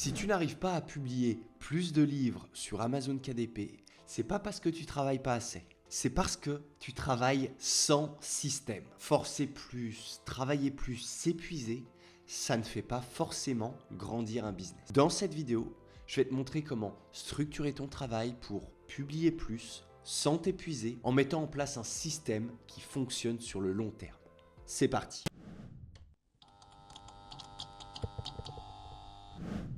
Si tu n'arrives pas à publier plus de livres sur Amazon KDP, c'est pas parce que tu travailles pas assez. C'est parce que tu travailles sans système. Forcer plus, travailler plus, s'épuiser, ça ne fait pas forcément grandir un business. Dans cette vidéo, je vais te montrer comment structurer ton travail pour publier plus sans t'épuiser en mettant en place un système qui fonctionne sur le long terme. C'est parti.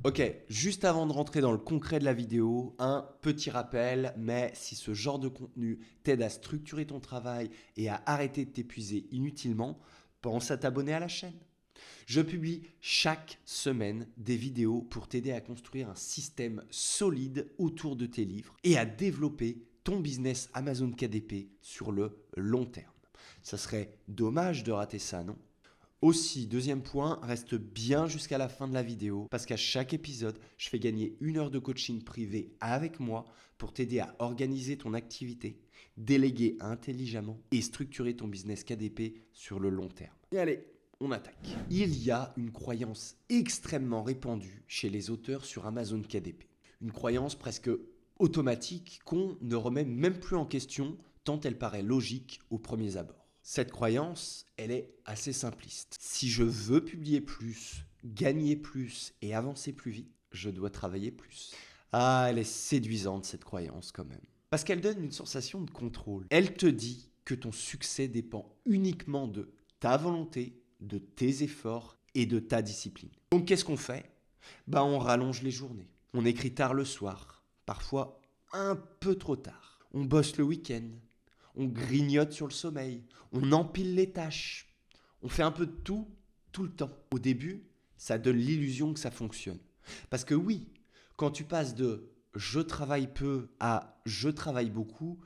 Ok, juste avant de rentrer dans le concret de la vidéo, un petit rappel, mais si ce genre de contenu t'aide à structurer ton travail et à arrêter de t'épuiser inutilement, pense à t'abonner à la chaîne. Je publie chaque semaine des vidéos pour t'aider à construire un système solide autour de tes livres et à développer ton business Amazon KDP sur le long terme. Ça serait dommage de rater ça, non ? Aussi, deuxième point, reste bien jusqu'à la fin de la vidéo parce qu'à chaque épisode, je fais gagner 1 heure de coaching privé avec moi pour t'aider à organiser ton activité, déléguer intelligemment et structurer ton business KDP sur le long terme. Et allez, on attaque. Il y a une croyance extrêmement répandue chez les auteurs sur Amazon KDP. Une croyance presque automatique qu'on ne remet même plus en question tant elle paraît logique au premier abord. Cette croyance, elle est assez simpliste. Si je veux publier plus, gagner plus et avancer plus vite, je dois travailler plus. Ah, elle est séduisante cette croyance quand même. Parce qu'elle donne une sensation de contrôle. Elle te dit que ton succès dépend uniquement de ta volonté, de tes efforts et de ta discipline. Donc qu'est-ce qu'on fait ? On rallonge les journées. On écrit tard le soir, parfois un peu trop tard. On bosse le week-end. On grignote sur le sommeil, on empile les tâches, on fait un peu de tout le temps. Au début, ça donne l'illusion que ça fonctionne. Parce que oui, quand tu passes de « je travaille peu » à « je travaille beaucoup »,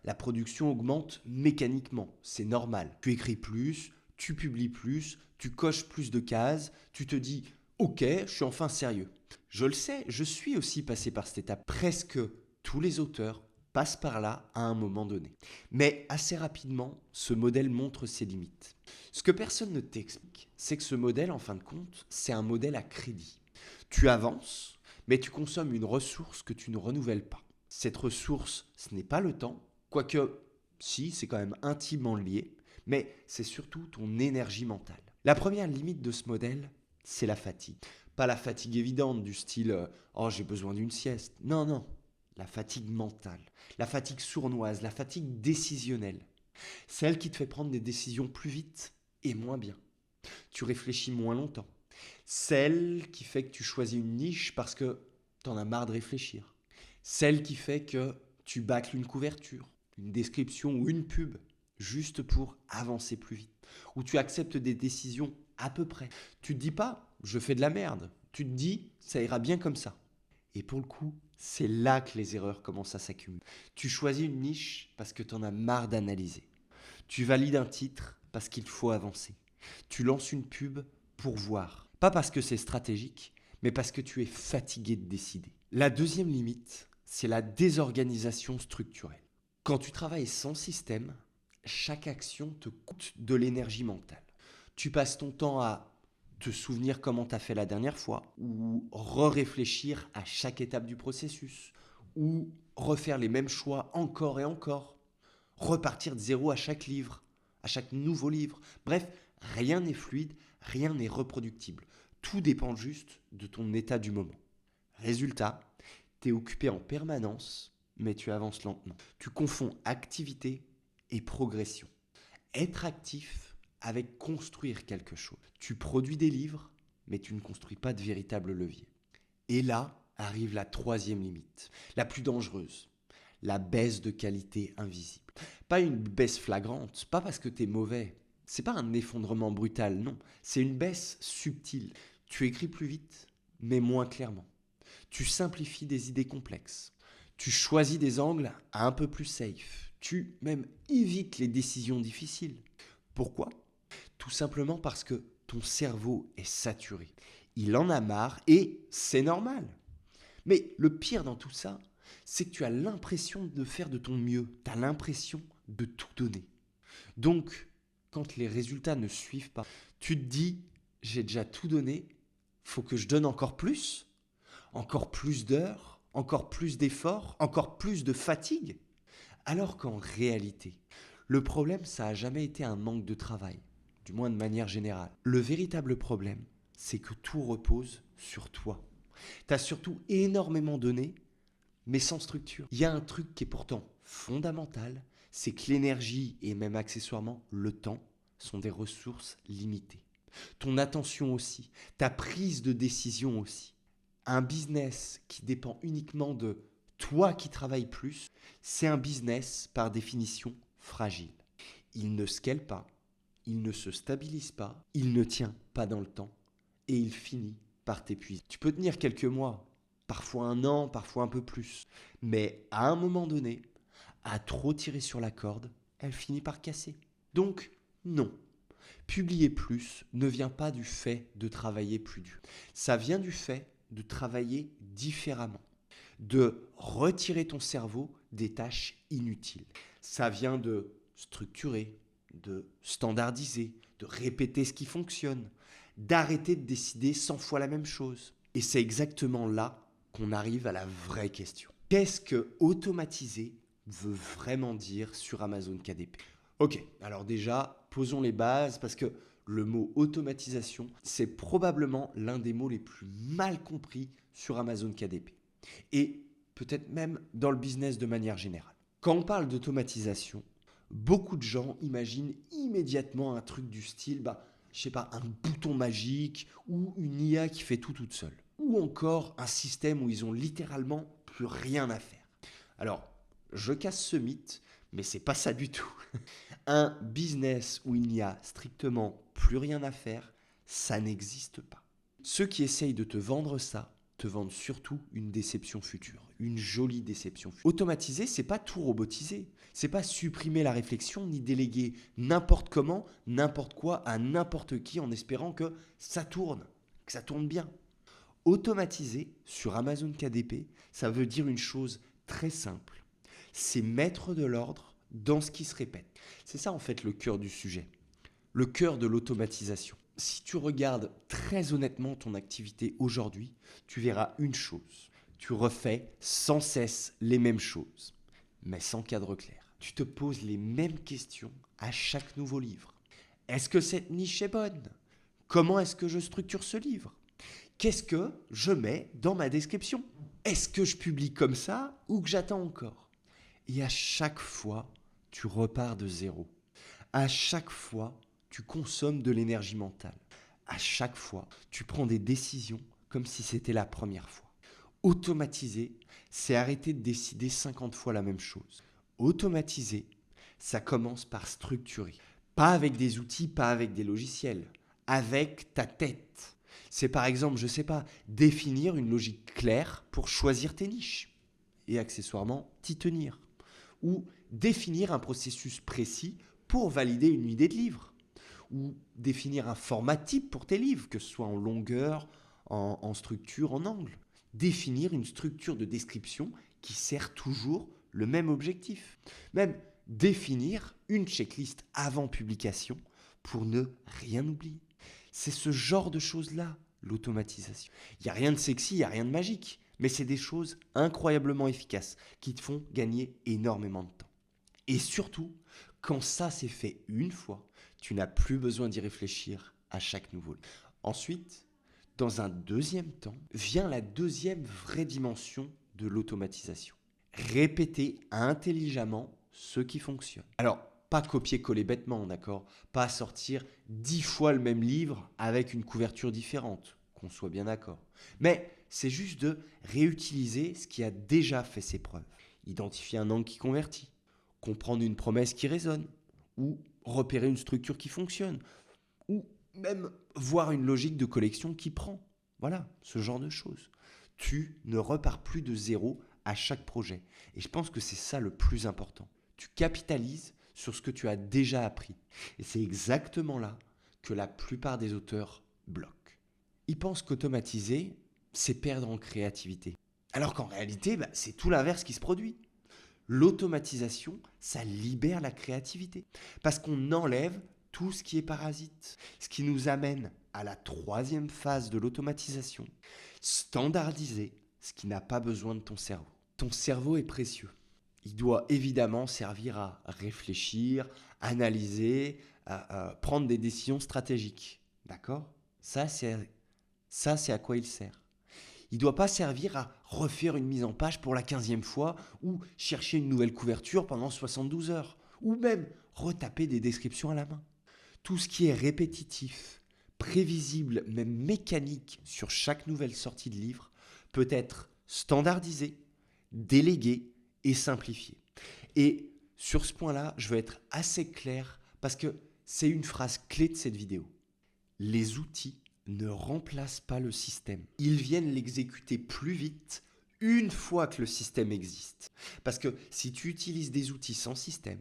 la production augmente mécaniquement, c'est normal. Tu écris plus, tu publies plus, tu coches plus de cases, tu te dis « ok, je suis enfin sérieux ». Je le sais, je suis aussi passé par cette étape. Presque tous les auteurs passe par là à un moment donné. Mais assez rapidement, ce modèle montre ses limites. Ce que personne ne t'explique, c'est que ce modèle, en fin de compte, c'est un modèle à crédit. Tu avances, mais tu consommes une ressource que tu ne renouvelles pas. Cette ressource, ce n'est pas le temps, quoique, si, c'est quand même intimement lié, mais c'est surtout ton énergie mentale. La première limite de ce modèle, c'est la fatigue. Pas la fatigue évidente du style « oh, j'ai besoin d'une sieste ». Non, non. La fatigue mentale, la fatigue sournoise, la fatigue décisionnelle. Celle qui te fait prendre des décisions plus vite et moins bien. Tu réfléchis moins longtemps. Celle qui fait que tu choisis une niche parce que t'en as marre de réfléchir. Celle qui fait que tu bâcles une couverture, une description ou une pub juste pour avancer plus vite. Ou tu acceptes des décisions à peu près. Tu te dis pas « je fais de la merde ». Tu te dis « ça ira bien comme ça ». Et pour le coup, c'est là que les erreurs commencent à s'accumuler. Tu choisis une niche parce que tu en as marre d'analyser. Tu valides un titre parce qu'il faut avancer. Tu lances une pub pour voir. Pas parce que c'est stratégique, mais parce que tu es fatigué de décider. La deuxième limite, c'est la désorganisation structurelle. Quand tu travailles sans système, chaque action te coûte de l'énergie mentale. Tu passes ton temps à te souvenir comment tu as fait la dernière fois, ou réfléchir à chaque étape du processus, ou refaire les mêmes choix encore et encore, repartir de zéro à chaque livre, à chaque nouveau livre. Bref, rien n'est fluide, rien n'est reproductible. Tout dépend juste de ton état du moment. Résultat, tu es occupé en permanence, mais tu avances lentement. Tu confonds activité et progression. Être actif avec construire quelque chose. Tu produis des livres, mais tu ne construis pas de véritable levier. Et là arrive la troisième limite, la plus dangereuse, la baisse de qualité invisible. Pas une baisse flagrante, pas parce que t'es mauvais, c'est pas un effondrement brutal, non, c'est une baisse subtile. Tu écris plus vite, mais moins clairement. Tu simplifies des idées complexes. Tu choisis des angles un peu plus safe. Tu même évites les décisions difficiles. Pourquoi ? Tout simplement parce que ton cerveau est saturé. Il en a marre et c'est normal. Mais le pire dans tout ça, c'est que tu as l'impression de faire de ton mieux. Tu as l'impression de tout donner. Donc, quand les résultats ne suivent pas, tu te dis « j'ai déjà tout donné, faut que je donne encore plus ?» encore plus d'heures, encore plus d'efforts, encore plus de fatigue. Alors qu'en réalité, le problème, ça n'a jamais été un manque de travail, du moins de manière générale. Le véritable problème, c'est que tout repose sur toi. Tu as surtout énormément donné, mais sans structure. Il y a un truc qui est pourtant fondamental, c'est que l'énergie et même accessoirement le temps sont des ressources limitées. Ton attention aussi, ta prise de décision aussi. Un business qui dépend uniquement de toi qui travailles plus, c'est un business par définition fragile. Il ne scale pas, il ne se stabilise pas, il ne tient pas dans le temps et il finit par t'épuiser. Tu peux tenir quelques mois, parfois un an, parfois un peu plus, mais à un moment donné, à trop tirer sur la corde, elle finit par casser. Donc, non. Publier plus ne vient pas du fait de travailler plus dur. Ça vient du fait de travailler différemment, de retirer ton cerveau des tâches inutiles. Ça vient de structurer, de standardiser, de répéter ce qui fonctionne, d'arrêter de décider 100 fois la même chose. Et c'est exactement là qu'on arrive à la vraie question. Qu'est-ce que automatiser veut vraiment dire sur Amazon KDP? Ok, alors déjà, posons les bases parce que le mot automatisation, c'est probablement l'un des mots les plus mal compris sur Amazon KDP. Et peut-être même dans le business de manière générale. Quand on parle d'automatisation, beaucoup de gens imaginent immédiatement un truc du style, je sais pas, un bouton magique ou une IA qui fait tout toute seule. Ou encore un système où ils ont littéralement plus rien à faire. Alors, je casse ce mythe, mais c'est pas ça du tout. Un business où il n'y a strictement plus rien à faire, ça n'existe pas. Ceux qui essayent de te vendre ça, te vendent surtout une déception future, une jolie déception future. Automatiser, c'est pas tout robotiser, c'est pas supprimer la réflexion ni déléguer n'importe comment, n'importe quoi à n'importe qui en espérant que ça tourne bien. Automatiser sur Amazon KDP, ça veut dire une chose très simple, c'est mettre de l'ordre dans ce qui se répète. C'est ça en fait le cœur du sujet, le cœur de l'automatisation. Si tu regardes très honnêtement ton activité aujourd'hui, tu verras une chose. Tu refais sans cesse les mêmes choses, mais sans cadre clair. Tu te poses les mêmes questions à chaque nouveau livre. Est-ce que cette niche est bonne? Comment est-ce que je structure ce livre? Qu'est-ce que je mets dans ma description? Est-ce que je publie comme ça ou que j'attends encore? Et à chaque fois, tu repars de zéro. À chaque fois, tu consommes de l'énergie mentale. À chaque fois, tu prends des décisions comme si c'était la première fois. Automatiser, c'est arrêter de décider 50 fois la même chose. Automatiser, ça commence par structurer. Pas avec des outils, pas avec des logiciels, avec ta tête. C'est par exemple, je sais pas, définir une logique claire pour choisir tes niches et accessoirement t'y tenir. Ou définir un processus précis pour valider une idée de livre. Ou définir un format type pour tes livres, que ce soit en longueur, en structure, en angle. Définir une structure de description qui sert toujours le même objectif. Même définir une checklist avant publication pour ne rien oublier. C'est ce genre de choses-là, l'automatisation. Il n'y a rien de sexy, il n'y a rien de magique, mais c'est des choses incroyablement efficaces qui te font gagner énormément de temps. Et surtout, quand ça c'est fait une fois, tu n'as plus besoin d'y réfléchir à chaque nouveau livre. Ensuite, dans un deuxième temps, vient la deuxième vraie dimension de l'automatisation. Répéter intelligemment ce qui fonctionne. Alors, pas copier-coller bêtement, d'accord? Pas sortir 10 fois le même livre avec une couverture différente, qu'on soit bien d'accord. Mais c'est juste de réutiliser ce qui a déjà fait ses preuves. Identifier un angle qui convertit, comprendre une promesse qui résonne, ou repérer une structure qui fonctionne, ou même voir une logique de collection qui prend. Voilà, ce genre de choses. Tu ne repars plus de zéro à chaque projet. Et je pense que c'est ça le plus important. Tu capitalises sur ce que tu as déjà appris. Et c'est exactement là que la plupart des auteurs bloquent. Ils pensent qu'automatiser, c'est perdre en créativité. Alors qu'en réalité, c'est tout l'inverse qui se produit. L'automatisation, ça libère la créativité. Parce qu'on enlève tout ce qui est parasite. Ce qui nous amène à la troisième phase de l'automatisation. Standardiser ce qui n'a pas besoin de ton cerveau. Ton cerveau est précieux. Il doit évidemment servir à réfléchir, analyser, à prendre des décisions stratégiques. D'accord? Ça, c'est à quoi il sert. Il ne doit pas servir à refaire une mise en page pour la 15e fois ou chercher une nouvelle couverture pendant 72 heures ou même retaper des descriptions à la main. Tout ce qui est répétitif, prévisible, même mécanique sur chaque nouvelle sortie de livre peut être standardisé, délégué et simplifié. Et sur ce point-là, je veux être assez clair parce que c'est une phrase clé de cette vidéo. Les outils ne remplacent pas le système. Ils viennent l'exécuter plus vite une fois que le système existe. Parce que si tu utilises des outils sans système,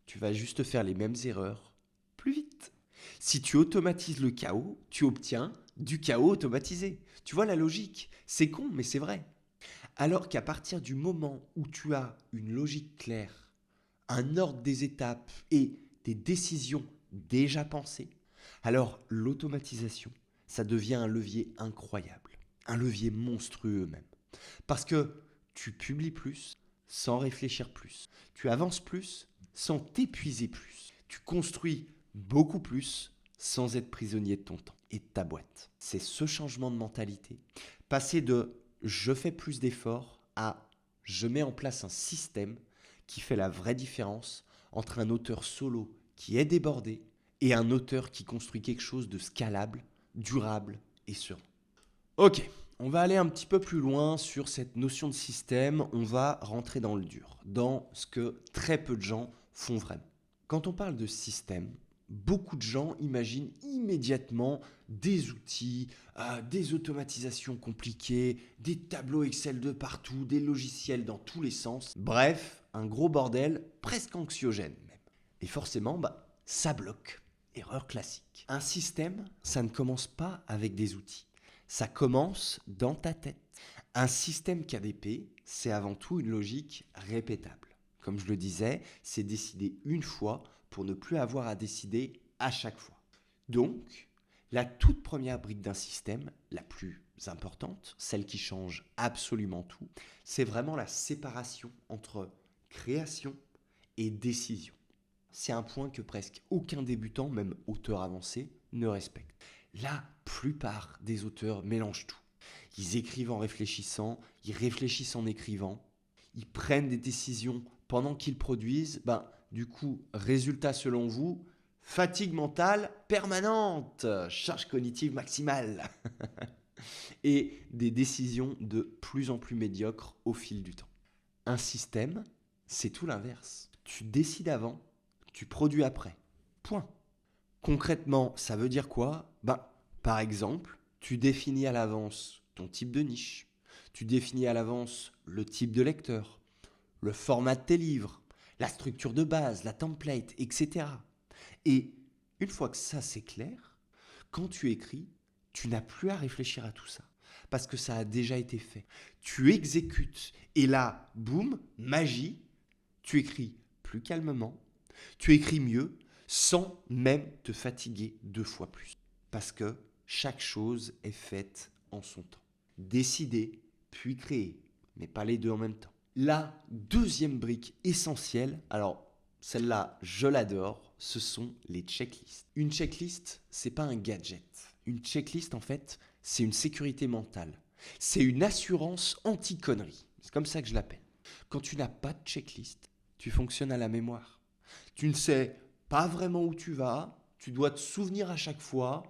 tu vas juste faire les mêmes erreurs plus vite. Si tu automatises le chaos, tu obtiens du chaos automatisé. Tu vois la logique? C'est con, mais c'est vrai. Alors qu'à partir du moment où tu as une logique claire, un ordre des étapes et des décisions déjà pensées, alors l'automatisation, ça devient un levier incroyable, un levier monstrueux même. Parce que tu publies plus sans réfléchir plus, tu avances plus sans t'épuiser plus, tu construis beaucoup plus sans être prisonnier de ton temps et de ta boîte. C'est ce changement de mentalité, passer de je fais plus d'efforts à je mets en place un système qui fait la vraie différence entre un auteur solo qui est débordé et un auteur qui construit quelque chose de scalable, durable et serein. Ok, on va aller un petit peu plus loin sur cette notion de système, on va rentrer dans le dur, dans ce que très peu de gens font vraiment. Quand on parle de système, beaucoup de gens imaginent immédiatement des outils, des automatisations compliquées, des tableaux Excel de partout, des logiciels dans tous les sens. Bref, un gros bordel presque anxiogène même. Et forcément, ça bloque. Erreur classique. Un système, ça ne commence pas avec des outils. Ça commence dans ta tête. Un système KDP, c'est avant tout une logique répétable. Comme je le disais, c'est décider une fois pour ne plus avoir à décider à chaque fois. Donc, la toute première brique d'un système, la plus importante, celle qui change absolument tout, c'est vraiment la séparation entre création et décision. C'est un point que presque aucun débutant, même auteur avancé, ne respecte. La plupart des auteurs mélangent tout. Ils écrivent en réfléchissant, ils réfléchissent en écrivant, ils prennent des décisions pendant qu'ils produisent. Du coup, résultat selon vous, fatigue mentale permanente, charge cognitive maximale et des décisions de plus en plus médiocres au fil du temps. Un système, c'est tout l'inverse. Tu décides avant, tu produis après. Point. Concrètement, ça veut dire quoi? Par exemple, tu définis à l'avance ton type de niche. Tu définis à l'avance le type de lecteur, le format de tes livres, la structure de base, la template, etc. Et une fois que ça c'est clair, quand tu écris, tu n'as plus à réfléchir à tout ça. Parce que ça a déjà été fait. Tu exécutes. Et là, boum, magie, tu écris plus calmement, tu écris mieux, sans même te fatiguer 2 fois plus. Parce que chaque chose est faite en son temps. Décider, puis créer, mais pas les deux en même temps. La deuxième brique essentielle, alors celle-là, je l'adore, ce sont les checklists. Une checklist, c'est pas un gadget. Une checklist, en fait, c'est une sécurité mentale. C'est une assurance anti-connerie. C'est comme ça que je l'appelle. Quand tu n'as pas de checklist, tu fonctionnes à la mémoire. Tu ne sais pas vraiment où tu vas, tu dois te souvenir à chaque fois,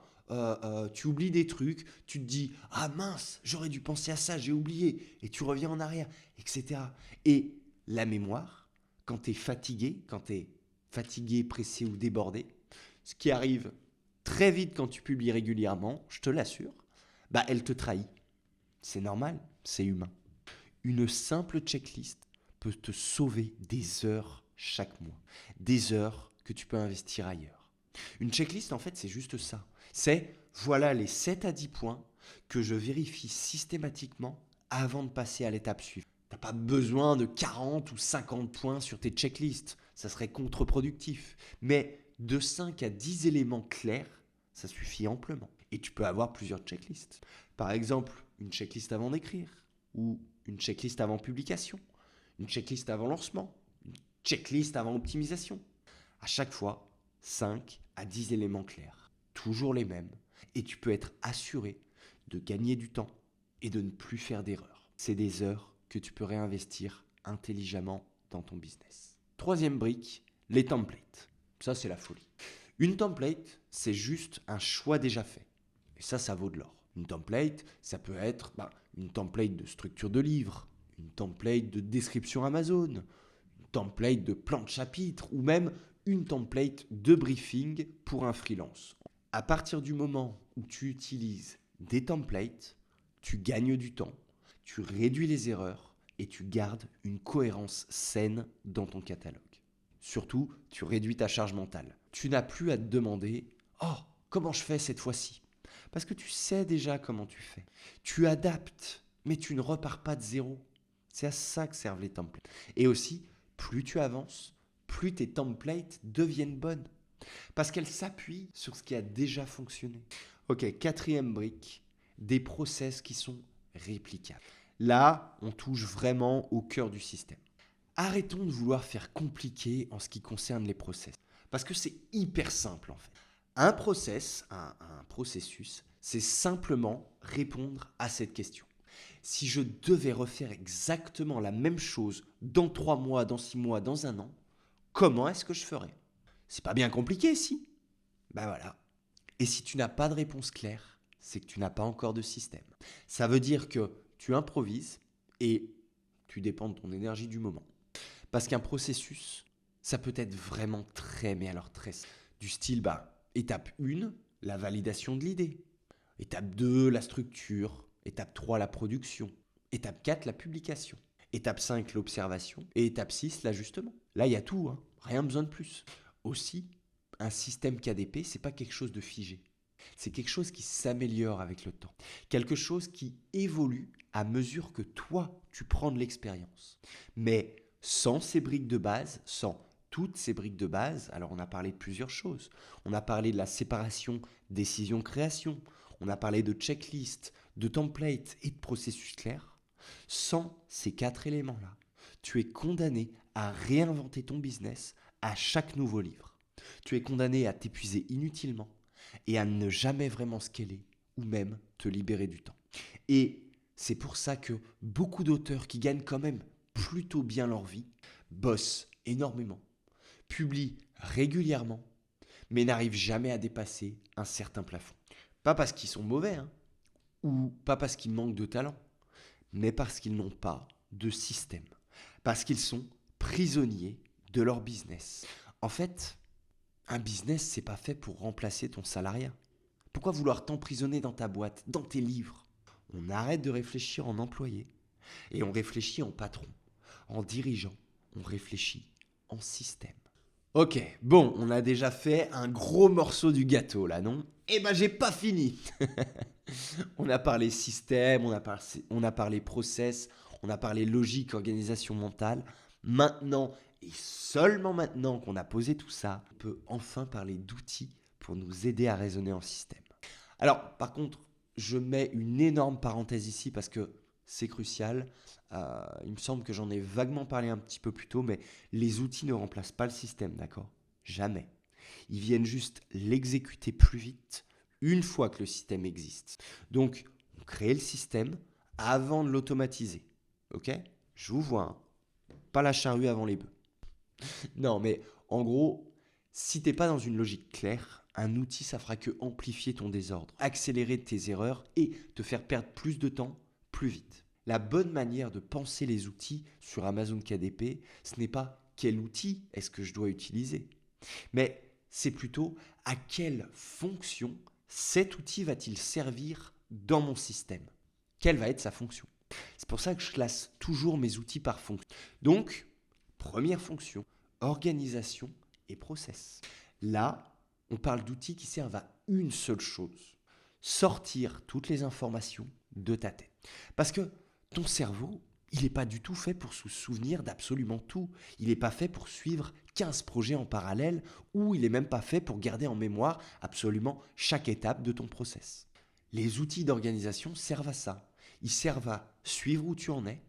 tu oublies des trucs, tu te dis « Ah mince, j'aurais dû penser à ça, j'ai oublié » et tu reviens en arrière, etc. Et la mémoire, quand tu es fatigué, pressé ou débordé, ce qui arrive très vite quand tu publies régulièrement, je te l'assure, elle te trahit. C'est normal, c'est humain. Une simple checklist peut te sauver des heures chaque mois, des heures que tu peux investir ailleurs. Une checklist, en fait, c'est juste ça. C'est voilà les 7 à 10 points que je vérifie systématiquement avant de passer à l'étape suivante. Tu n'as pas besoin de 40 ou 50 points sur tes checklists, ça serait contre-productif. Mais de 5 à 10 éléments clairs, ça suffit amplement. Et tu peux avoir plusieurs checklists. Par exemple, une checklist avant d'écrire, ou une checklist avant publication, une checklist avant lancement, une checklist avant optimisation. À chaque fois, 5 à 10 éléments clairs, toujours les mêmes, et tu peux être assuré de gagner du temps et de ne plus faire d'erreurs. C'est des heures que tu peux réinvestir intelligemment dans ton business. Troisième brique, les templates. Ça, c'est la folie. Une template, c'est juste un choix déjà fait. Et ça vaut de l'or. Une template, ça peut être une template de structure de livre, une template de description Amazon, une template de plan de chapitre ou même une template de briefing pour un freelance. À partir du moment où tu utilises des templates, tu gagnes du temps, tu réduis les erreurs et tu gardes une cohérence saine dans ton catalogue. Surtout, tu réduis ta charge mentale. Tu n'as plus à te demander « Oh, comment je fais cette fois-ci ?» Parce que tu sais déjà comment tu fais. Tu adaptes, mais tu ne repars pas de zéro. C'est à ça que servent les templates. Et aussi, plus tu avances, plus tes templates deviennent bonnes. Parce qu'elles s'appuient sur ce qui a déjà fonctionné. Ok, quatrième brique, des process qui sont réplicables. Là, on touche vraiment au cœur du système. Arrêtons de vouloir faire compliqué en ce qui concerne les process. Parce que c'est hyper simple en fait. Un process, un processus, c'est simplement répondre à cette question. Si je devais refaire exactement la même chose dans 3 mois, dans 6 mois, dans 1 an, comment est-ce que je ferais? C'est pas bien compliqué, si? Ben voilà. Et si tu n'as pas de réponse claire, c'est que tu n'as pas encore de système. Ça veut dire que tu improvises et tu dépends de ton énergie du moment. Parce qu'un processus, ça peut être vraiment très, mais alors très, du style, étape 1, la validation de l'idée. Étape 2, la structure. Étape 3, la production. Étape 4, la publication. Étape 5, l'observation. Et étape 6, l'ajustement. Là, il y a tout, hein. Rien besoin de plus. Aussi, un système KDP, c'est pas quelque chose de figé. C'est quelque chose qui s'améliore avec le temps. Quelque chose qui évolue à mesure que toi, tu prends de l'expérience. Mais sans ces briques de base, sans toutes ces briques de base, alors on a parlé de plusieurs choses. On a parlé de la séparation décision-création. On a parlé de checklist, de template et de processus clairs. Sans ces 4 éléments-là, tu es condamné à réinventer ton business à chaque nouveau livre. Tu es condamné à t'épuiser inutilement et à ne jamais vraiment scaler ou même te libérer du temps. Et c'est pour ça que beaucoup d'auteurs qui gagnent quand même plutôt bien leur vie bossent énormément, publient régulièrement, mais n'arrivent jamais à dépasser un certain plafond. Pas parce qu'ils sont mauvais, ou pas parce qu'ils manquent de talent, mais parce qu'ils n'ont pas de système, parce qu'ils sont prisonniers de leur business. En fait, un business, c'est pas fait pour remplacer ton salariat. Pourquoi vouloir t'emprisonner dans ta boîte, dans tes livres? On arrête de réfléchir en employé et on réfléchit en patron, en dirigeant, on réfléchit en système. Ok, bon, on a déjà fait un gros morceau du gâteau là, non? Eh ben, j'ai pas fini. On a parlé système, on a parlé process, on a parlé logique, organisation mentale. Maintenant, et seulement maintenant qu'on a posé tout ça, on peut enfin parler d'outils pour nous aider à raisonner en système. Alors, par contre, je mets une énorme parenthèse ici parce que c'est crucial. Il me semble que j'en ai vaguement parlé un petit peu plus tôt, mais les outils ne remplacent pas le système, d'accord? Jamais. Ils viennent juste l'exécuter plus vite une fois que le système existe. Donc, on crée le système avant de l'automatiser. Ok? Je vous vois, hein. Pas la charrue avant les bœufs. Non, mais en gros, si t'es pas dans une logique claire, un outil, ça fera que amplifier ton désordre, accélérer tes erreurs et te faire perdre plus de temps plus vite. La bonne manière de penser les outils sur Amazon KDP, ce n'est pas quel outil est-ce que je dois utiliser, mais c'est plutôt à quelle fonction cet outil va-t-il servir dans mon système. Quelle va être sa fonction? C'est pour ça que je classe toujours mes outils par fonction. Donc, première fonction, organisation et process. Là, on parle d'outils qui servent à une seule chose, sortir toutes les informations de ta tête. Parce que ton cerveau, il n'est pas du tout fait pour se souvenir d'absolument tout. Il n'est pas fait pour suivre 15 projets en parallèle ou il n'est même pas fait pour garder en mémoire absolument chaque étape de ton process. Les outils d'organisation servent à ça. Ils servent à suivre où tu en es,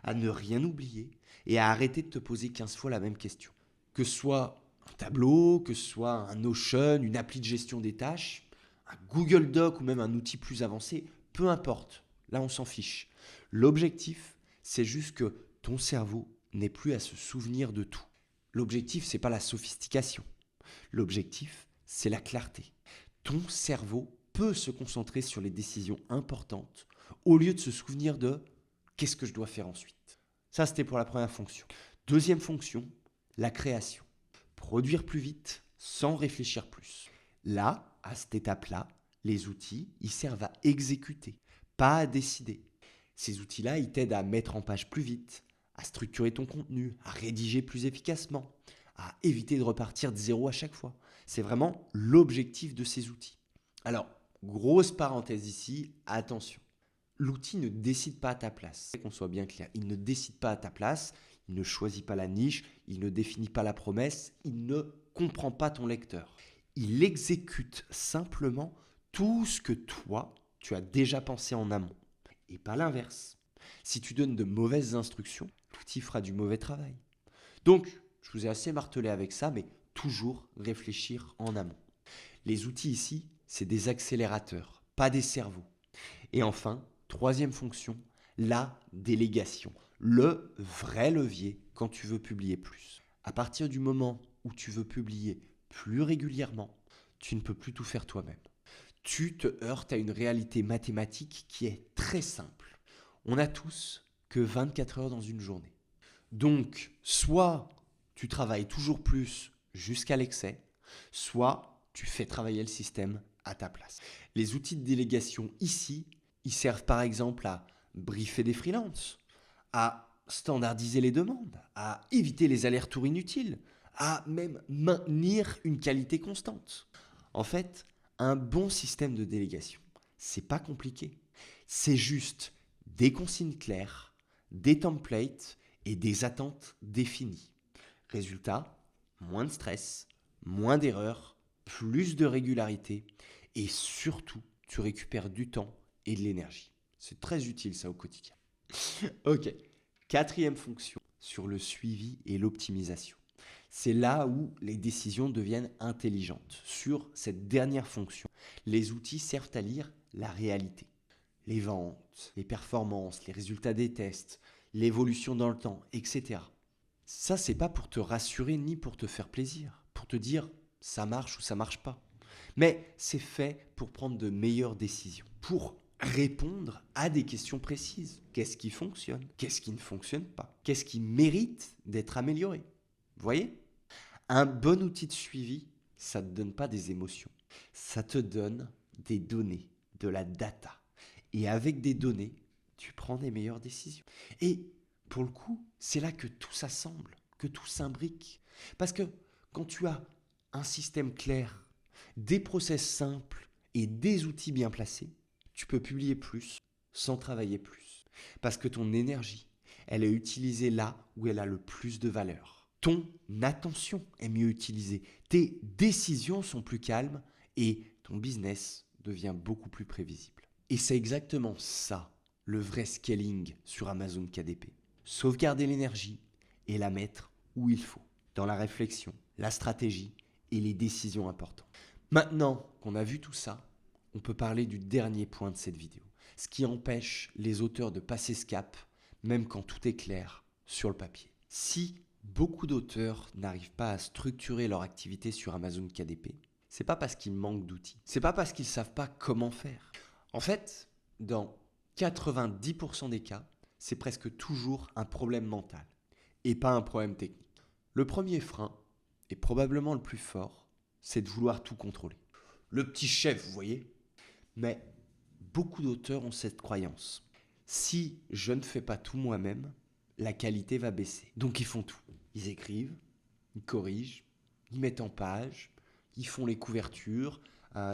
à ne rien oublier et à arrêter de te poser 15 fois la même question. Que ce soit un tableau, que ce soit un Notion, une appli de gestion des tâches, un Google Doc ou même un outil plus avancé, peu importe. Là, on s'en fiche. L'objectif, c'est juste que ton cerveau n'ait plus à se souvenir de tout. L'objectif, c'est pas la sophistication. L'objectif, c'est la clarté. Ton cerveau peut se concentrer sur les décisions importantes au lieu de se souvenir de qu'est-ce que je dois faire ensuite. Ça, c'était pour la première fonction. Deuxième fonction, la création. Produire plus vite sans réfléchir plus. Là, à cette étape-là, les outils, ils servent à exécuter, pas à décider. Ces outils-là, ils t'aident à mettre en page plus vite, à structurer ton contenu, à rédiger plus efficacement, à éviter de repartir de zéro à chaque fois. C'est vraiment l'objectif de ces outils. Alors, grosse parenthèse ici, attention. L'outil ne décide pas à ta place. Qu'on soit bien clair, il ne décide pas à ta place, il ne choisit pas la niche, il ne définit pas la promesse, il ne comprend pas ton lecteur. Il exécute simplement tout ce que toi, tu as déjà pensé en amont. Et pas l'inverse. Si tu donnes de mauvaises instructions, l'outil fera du mauvais travail. Donc, je vous ai assez martelé avec ça, mais toujours réfléchir en amont. Les outils ici, c'est des accélérateurs, pas des cerveaux. Et enfin, troisième fonction, la délégation. Le vrai levier quand tu veux publier plus. À partir du moment où tu veux publier plus régulièrement, tu ne peux plus tout faire toi-même. Tu te heurtes à une réalité mathématique qui est très simple. On n'a tous que 24 heures dans une journée. Donc, soit tu travailles toujours plus jusqu'à l'excès, soit tu fais travailler le système à ta place. Les outils de délégation ici, ils servent par exemple à briefer des freelances, à standardiser les demandes, à éviter les allers-retours inutiles, à même maintenir une qualité constante. En fait, un bon système de délégation, c'est pas compliqué. C'est juste des consignes claires, des templates et des attentes définies. Résultat, moins de stress, moins d'erreurs, plus de régularité et surtout, tu récupères du temps et de l'énergie. C'est très utile ça au quotidien. Ok, quatrième fonction sur le suivi et l'optimisation. C'est là où les décisions deviennent intelligentes. Sur cette dernière fonction, les outils servent à lire la réalité. Les ventes, les performances, les résultats des tests, l'évolution dans le temps, etc. Ça, c'est pas pour te rassurer ni pour te faire plaisir, pour te dire ça marche ou ça marche pas. Mais c'est fait pour prendre de meilleures décisions, pour répondre à des questions précises. Qu'est-ce qui fonctionne? Qu'est-ce qui ne fonctionne pas? Qu'est-ce qui mérite d'être amélioré? Vous voyez? Un bon outil de suivi, ça ne te donne pas des émotions. Ça te donne des données, de la data. Et avec des données, tu prends des meilleures décisions. Et pour le coup, c'est là que tout s'assemble, que tout s'imbrique. Parce que quand tu as un système clair, des process simples et des outils bien placés, tu peux publier plus sans travailler plus. Parce que ton énergie, elle est utilisée là où elle a le plus de valeur. Ton attention est mieux utilisée, tes décisions sont plus calmes et ton business devient beaucoup plus prévisible. Et c'est exactement ça, le vrai scaling sur Amazon KDP. Sauvegarder l'énergie et la mettre où il faut, dans la réflexion, la stratégie et les décisions importantes. Maintenant qu'on a vu tout ça, on peut parler du dernier point de cette vidéo, ce qui empêche les auteurs de passer ce cap, même quand tout est clair sur le papier. Si beaucoup d'auteurs n'arrivent pas à structurer leur activité sur Amazon KDP, c'est pas parce qu'ils manquent d'outils, c'est pas parce qu'ils savent pas comment faire. En fait, dans 90% des cas, c'est presque toujours un problème mental et pas un problème technique. Le premier frein, et probablement le plus fort, c'est de vouloir tout contrôler. Le petit chef, vous voyez? Mais beaucoup d'auteurs ont cette croyance. Si je ne fais pas tout moi-même, la qualité va baisser. Donc ils font tout. Ils écrivent, ils corrigent, ils mettent en page, ils font les couvertures,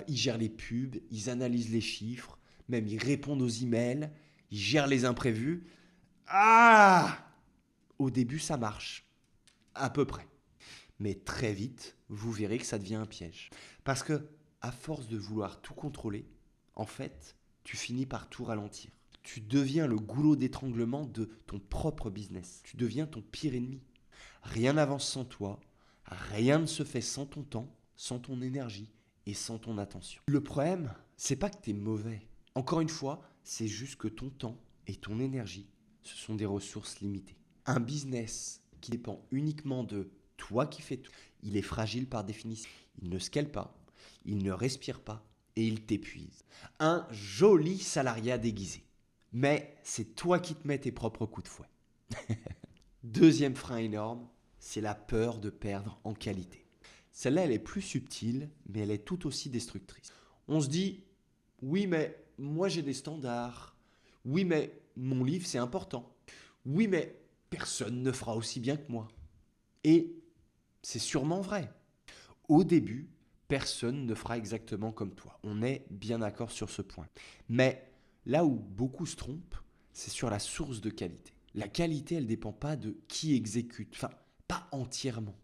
ils gèrent les pubs, ils analysent les chiffres, même ils répondent aux emails, ils gèrent les imprévus. Ah! Au début, ça marche. À peu près. Mais très vite, vous verrez que ça devient un piège. Parce que, à force de vouloir tout contrôler, en fait, tu finis par tout ralentir. tu deviens le goulot d'étranglement de ton propre business. Tu deviens ton pire ennemi. Rien n'avance sans toi, rien ne se fait sans ton temps, sans ton énergie et sans ton attention. Le problème, c'est pas que tu es mauvais. Encore une fois, c'est juste que ton temps et ton énergie, ce sont des ressources limitées. Un business qui dépend uniquement de toi qui fais tout, il est fragile par définition. Il ne scale pas, il ne respire pas et il t'épuise. Un joli salariat déguisé. Mais c'est toi qui te mets tes propres coups de fouet. Deuxième frein énorme, c'est la peur de perdre en qualité. Celle-là, elle est plus subtile, mais elle est tout aussi destructrice. On se dit, oui, mais moi j'ai des standards. Oui, mais mon livre, c'est important. Oui, mais personne ne fera aussi bien que moi. Et c'est sûrement vrai. Au début, personne ne fera exactement comme toi. On est bien d'accord sur ce point. Mais là où beaucoup se trompent, c'est sur la source de qualité. La qualité, elle ne dépend pas de qui exécute, enfin, pas entièrement.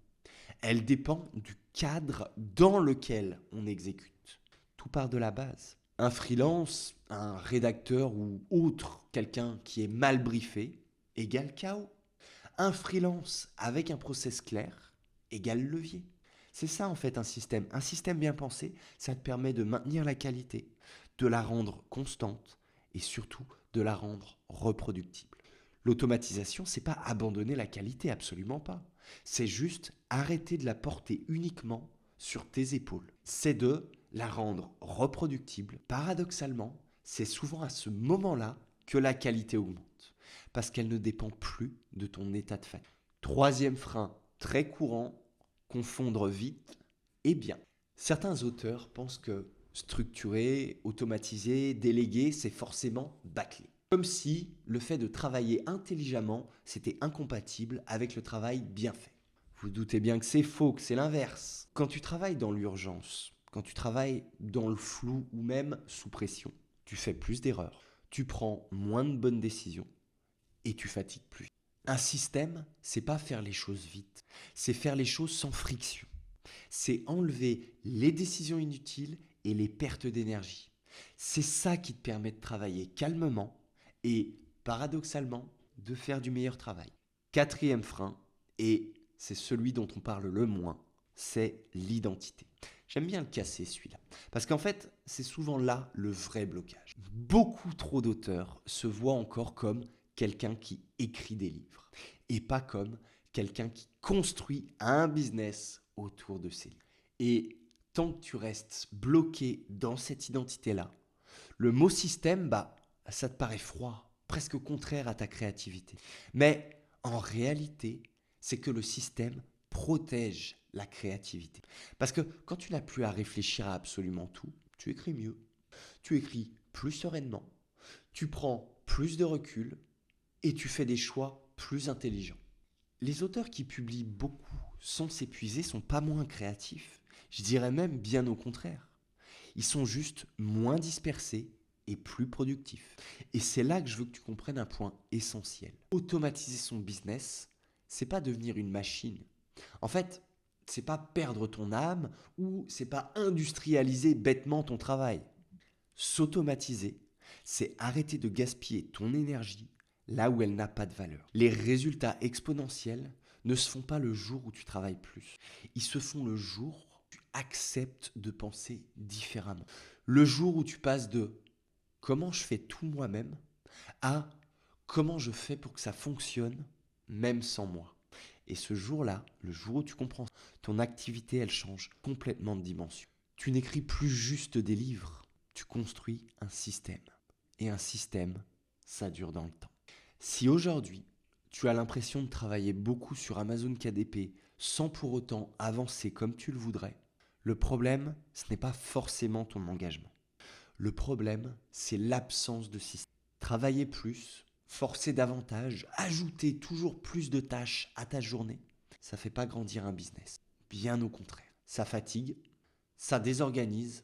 Elle dépend du cadre dans lequel on exécute. Tout part de la base. Un freelance, un rédacteur ou autre, quelqu'un qui est mal briefé, égale chaos. Un freelance avec un process clair, égale levier. C'est ça en fait un système. Un système bien pensé, ça te permet de maintenir la qualité, de la rendre constante et surtout de la rendre reproductible. L'automatisation, c'est pas abandonner la qualité, absolument pas. C'est juste arrêter de la porter uniquement sur tes épaules. C'est de la rendre reproductible. Paradoxalement, c'est souvent à ce moment-là que la qualité augmente, parce qu'elle ne dépend plus de ton état de fatigue. Troisième frein très courant, confondre vite et bien. Certains auteurs pensent que structurer, automatiser, déléguer, c'est forcément bâclé. Comme si le fait de travailler intelligemment, c'était incompatible avec le travail bien fait. Vous doutez bien que c'est faux, que c'est l'inverse. Quand tu travailles dans l'urgence, quand tu travailles dans le flou ou même sous pression, tu fais plus d'erreurs, tu prends moins de bonnes décisions et tu fatigues plus. Un système, c'est pas faire les choses vite, c'est faire les choses sans friction. C'est enlever les décisions inutiles et les pertes d'énergie. C'est ça qui te permet de travailler calmement et, paradoxalement, de faire du meilleur travail. Quatrième frein, et c'est celui dont on parle le moins, c'est l'identité. J'aime bien le casser celui-là, parce qu'en fait, c'est souvent là le vrai blocage. Beaucoup trop d'auteurs se voient encore comme quelqu'un qui écrit des livres, et pas comme quelqu'un qui construit un business autour de ses livres. Et tant que tu restes bloqué dans cette identité-là, le mot système, ça te paraît froid, presque contraire à ta créativité. Mais en réalité, c'est que le système protège la créativité. Parce que quand tu n'as plus à réfléchir à absolument tout, tu écris mieux, tu écris plus sereinement, tu prends plus de recul et tu fais des choix plus intelligents. Les auteurs qui publient beaucoup sans s'épuiser sont pas moins créatifs, je dirais même bien au contraire. Ils sont juste moins dispersés et plus productifs. Et c'est là que je veux que tu comprennes un point essentiel. Automatiser son business, c'est pas devenir une machine. En fait, c'est pas perdre ton âme ou c'est pas industrialiser bêtement ton travail. S'automatiser, c'est arrêter de gaspiller ton énergie là où elle n'a pas de valeur. Les résultats exponentiels ne se font pas le jour où tu travailles plus. Ils se font le jour où tu acceptes de penser différemment. Le jour où tu passes de comment je fais tout moi-même à comment je fais pour que ça fonctionne même sans moi. Et ce jour-là, le jour où tu comprends, ton activité, elle change complètement de dimension. Tu n'écris plus juste des livres, tu construis un système. Et un système, ça dure dans le temps. Si aujourd'hui, tu as l'impression de travailler beaucoup sur Amazon KDP sans pour autant avancer comme tu le voudrais, le problème, ce n'est pas forcément ton engagement. Le problème, c'est l'absence de système. Travailler plus, forcer davantage, ajouter toujours plus de tâches à ta journée, ça ne fait pas grandir un business. Bien au contraire. Ça fatigue, ça désorganise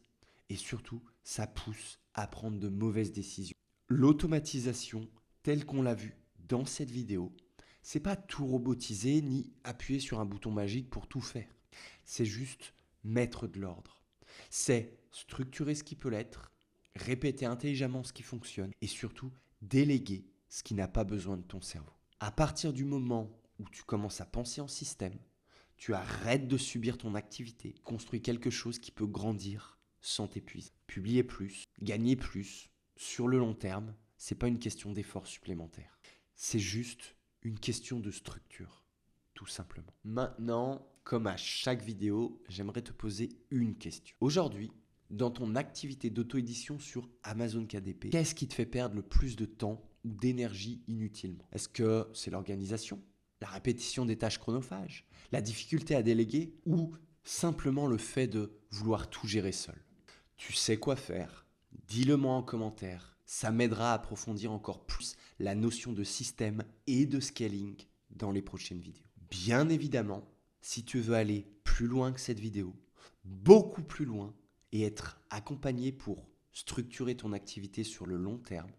et surtout, ça pousse à prendre de mauvaises décisions. L'automatisation, telle qu'on l'a vu dans cette vidéo, c'est pas tout robotiser ni appuyer sur un bouton magique pour tout faire. C'est juste mettre de l'ordre. C'est structurer ce qui peut l'être, répéter intelligemment ce qui fonctionne et surtout déléguer ce qui n'a pas besoin de ton cerveau. À partir du moment où tu commences à penser en système, tu arrêtes de subir ton activité, construis quelque chose qui peut grandir sans t'épuiser. Publier plus, gagner plus, sur le long terme, c'est pas une question d'effort supplémentaire. C'est juste une question de structure, tout simplement. Maintenant, comme à chaque vidéo, j'aimerais te poser une question. Aujourd'hui, dans ton activité d'auto-édition sur Amazon KDP, qu'est-ce qui te fait perdre le plus de temps ou d'énergie inutilement? Est-ce que c'est l'organisation, la répétition des tâches chronophages, la difficulté à déléguer ou simplement le fait de vouloir tout gérer seul? Tu sais quoi faire? Dis-le moi en commentaire. Ça m'aidera à approfondir encore plus la notion de système et de scaling dans les prochaines vidéos. Bien évidemment, si tu veux aller plus loin que cette vidéo, beaucoup plus loin, et être accompagné pour structurer ton activité sur le long terme,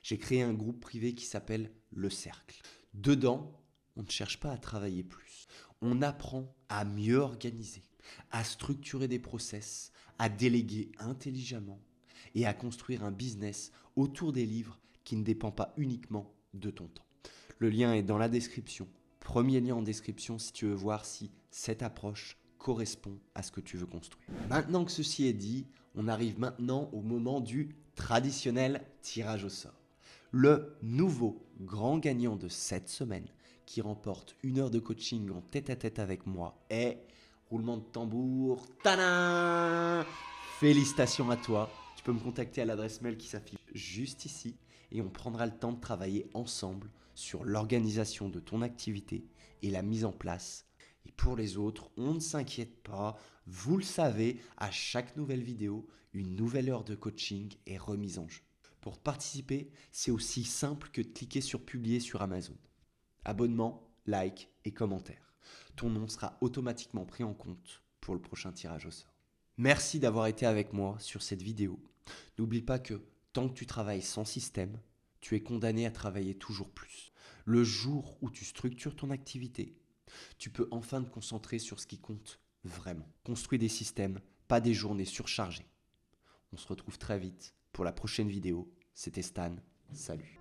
j'ai créé un groupe privé qui s'appelle Le Cercle. Dedans, on ne cherche pas à travailler plus. On apprend à mieux organiser, à structurer des process, à déléguer intelligemment et à construire un business autour des livres qui ne dépend pas uniquement de ton temps. Le lien est dans la description. Premier lien en description si tu veux voir si cette approche correspond à ce que tu veux construire. Maintenant que ceci est dit, on arrive maintenant au moment du traditionnel tirage au sort. Le nouveau grand gagnant de cette semaine qui remporte 1 heure de coaching en tête-à-tête avec moi est, roulement de tambour, tadam! Félicitations à toi. Tu peux me contacter à l'adresse mail qui s'affiche juste ici et on prendra le temps de travailler ensemble sur l'organisation de ton activité et la mise en place. Et pour les autres, on ne s'inquiète pas, vous le savez, à chaque nouvelle vidéo, une nouvelle heure de coaching est remise en jeu. Pour participer, c'est aussi simple que de cliquer sur publier sur Amazon. Abonnement, like et commentaire. Ton nom sera automatiquement pris en compte pour le prochain tirage au sort. Merci d'avoir été avec moi sur cette vidéo. N'oublie pas que tant que tu travailles sans système, tu es condamné à travailler toujours plus. Le jour où tu structures ton activité, tu peux enfin te concentrer sur ce qui compte vraiment. Construis des systèmes, pas des journées surchargées. On se retrouve très vite pour la prochaine vidéo. C'était Stan. Salut.